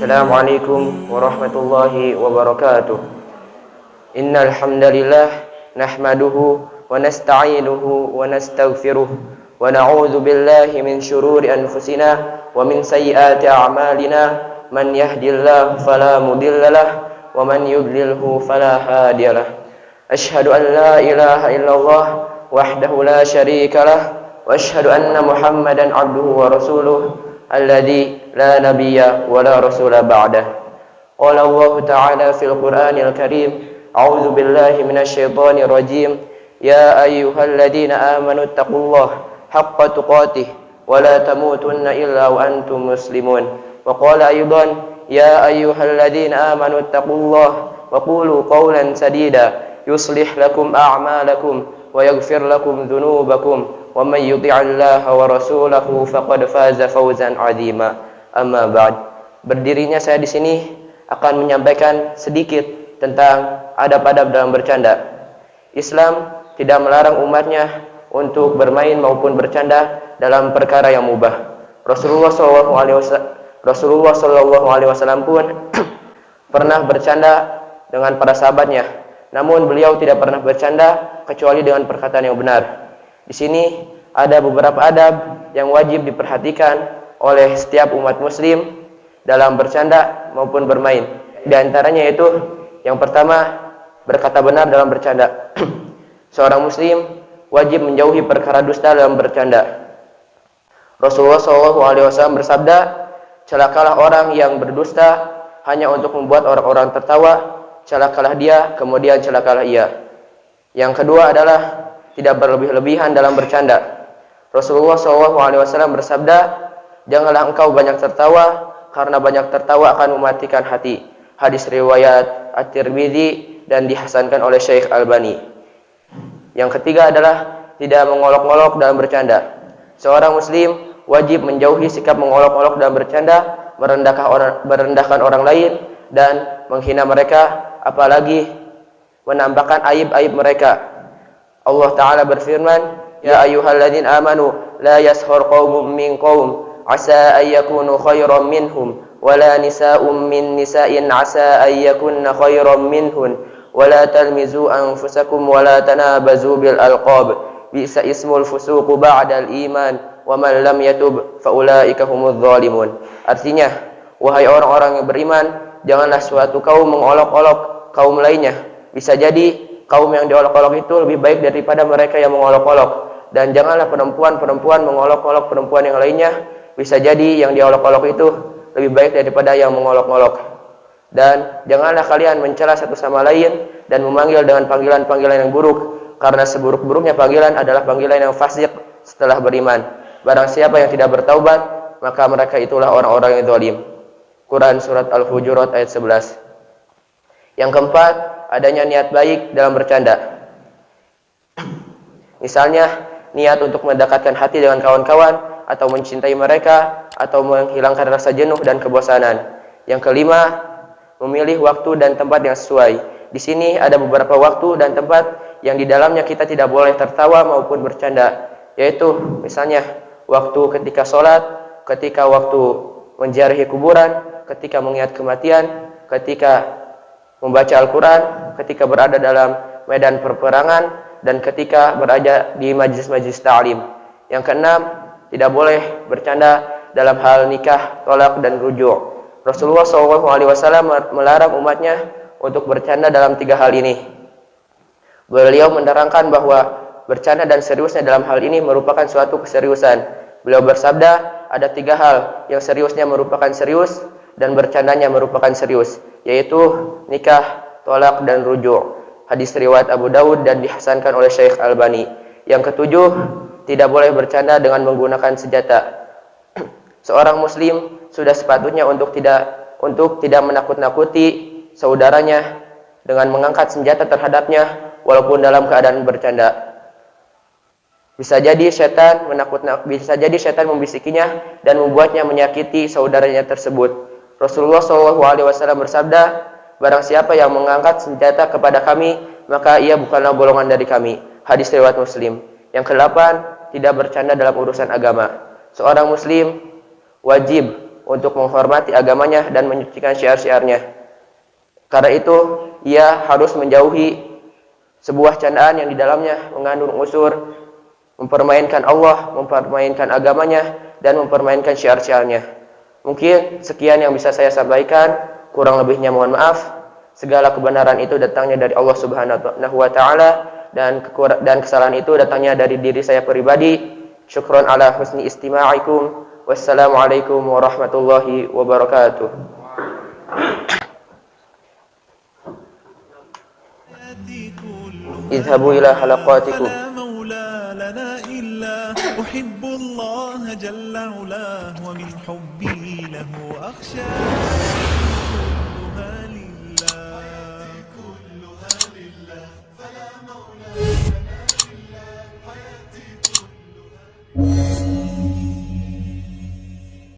Assalamualaikum warahmatullahi wabarakatuh. Innal hamdalillah nahmaduhu wa nasta'inuhu wa nastaghfiruh wa na'udzu billahi min shururi anfusina wa min sayyiati a'malina. Man yahdihillahu fala mudhillalah wa man yudlilhu fala hadiyalah. Asyhadu an la ilaha illallah wahdahu la syarikalah wa asyhadu anna Muhammadan abduhu wa rasuluh alladzi la nabiyya wa la rasula ba'dah. Qala Allah ta'ala fil Qur'anil Karim, a'udzu billahi minasyaitonir rajim. Ya ayyuhalladzina amanu taqullaha haqqa tuqatih wa la tamutunna illa wa antum muslimun. Wa qala aidan, ya ayyuhalladzina amanu taqullaha wa qulu qawlan sadida yuslih lakum a'malakum wa yaghfir lakum dhunubakum wa man yuti'illaha wa rasulahu faqad faza fawzan 'azima. Amma ba'd. Berdirinya saya di sini akan menyampaikan sedikit tentang adab-adab dalam bercanda. Islam tidak melarang umatnya untuk bermain maupun bercanda dalam perkara yang mubah. Rasulullah Shallallahu Alaihi Wasallam pun pernah bercanda dengan para sahabatnya. Namun beliau tidak pernah bercanda kecuali dengan perkataan yang benar. Di sini ada beberapa adab yang wajib diperhatikan oleh setiap umat muslim dalam bercanda maupun bermain. Di antaranya yaitu yang pertama, berkata benar dalam bercanda. Seorang muslim wajib menjauhi perkara dusta dalam bercanda. Rasulullah SAW bersabda, celakalah orang yang berdusta hanya untuk membuat orang-orang tertawa, celakalah dia, kemudian celakalah ia. Yang kedua adalah tidak berlebih-lebihan dalam bercanda. Rasulullah SAW bersabda, janganlah engkau banyak tertawa, karena banyak tertawa akan mematikan hati. Hadis riwayat At-Tirmidzi dan dihasankan oleh Syekh Albani. Yang ketiga adalah tidak mengolok-olok dalam bercanda. Seorang muslim wajib menjauhi sikap mengolok-olok dalam bercanda, merendahkan orang lain dan menghina mereka, apalagi menampakkan aib-aib mereka. Allah Ta'ala berfirman, ya ayyuhalladzina amanu la yaskhar qaumun min qaum asa an yakunu khairan minhum wala nisa'un min nisa'in asa an yakunna khairan minhun wala talmizu anfusakum wala tanabazu bil alqab bisa ismul fusuq ba'dal iman wa man lam yatub fa ulaika humudz zalimun. Artinya, wahai orang-orang yang beriman, janganlah suatu kaum mengolok-olok kaum lainnya. Bisa jadi kaum yang diolok-olok itu lebih baik daripada mereka yang mengolok-olok, dan janganlah perempuan-perempuan mengolok-olok perempuan yang lainnya. Bisa jadi yang diolok-olok itu lebih baik daripada yang mengolok-olok. Dan janganlah kalian mencela satu sama lain dan memanggil dengan panggilan-panggilan yang buruk, karena seburuk-buruknya panggilan adalah panggilan yang fasik setelah beriman. Barang siapa yang tidak bertaubat, maka mereka itulah orang-orang yang zalim. Quran Surat Al-Hujurat ayat 11. Yang keempat, adanya niat baik dalam bercanda. Misalnya, niat untuk mendekatkan hati dengan kawan-kawan, atau mencintai mereka, atau menghilangkan rasa jenuh dan kebosanan. Yang kelima, memilih waktu dan tempat yang sesuai. Di sini ada beberapa waktu dan tempat yang di dalamnya kita tidak boleh tertawa maupun bercanda, yaitu misalnya waktu ketika sholat, ketika waktu menziarahi kuburan, ketika mengingat kematian, ketika membaca Al-Quran, ketika berada dalam medan perperangan, dan ketika berada di majlis-majlis ta'lim. Yang keenam, tidak boleh bercanda dalam hal nikah, tolak, dan rujuk. Rasulullah SAW melarang umatnya untuk bercanda dalam 3 hal ini. Beliau menerangkan bahwa bercanda dan seriusnya dalam hal ini merupakan suatu keseriusan. Beliau bersabda, ada 3 hal yang seriusnya merupakan serius dan bercandanya merupakan serius, yaitu nikah, tolak, dan rujuk. Hadis riwayat Abu Dawud dan dihasankan oleh Syekh Albani. Yang ketujuh, tidak boleh bercanda dengan menggunakan senjata. Seorang muslim sudah sepatutnya untuk tidak menakut-nakuti saudaranya dengan mengangkat senjata terhadapnya walaupun dalam keadaan bercanda. Bisa jadi setan membisikinya dan membuatnya menyakiti saudaranya tersebut. Rasulullah SAW bersabda, barang siapa yang mengangkat senjata kepada kami, maka ia bukanlah golongan dari kami. Hadis riwayat Muslim. Yang ke-8, tidak bercanda dalam urusan agama. Seorang muslim wajib untuk menghormati agamanya dan menyucikan syiar-syiarnya. Karena itu, ia harus menjauhi sebuah candaan yang di dalamnya mengandung unsur mempermainkan Allah, mempermainkan agamanya, dan mempermainkan syiar-syiarnya. Mungkin sekian yang bisa saya sampaikan, kurang lebihnya mohon maaf. Segala kebenaran itu datangnya dari Allah Subhanahu wa taala, dan kesalahan itu datangnya dari diri saya pribadi. Syukron ala husni istima'ikum. Wassalamualaikum warahmatullahi wabarakatuh. اذهبوا إلى حلقاتكم. فلا مولى لنا إلا أحب الله جل علاه ومن حبي له أخشى كلها لله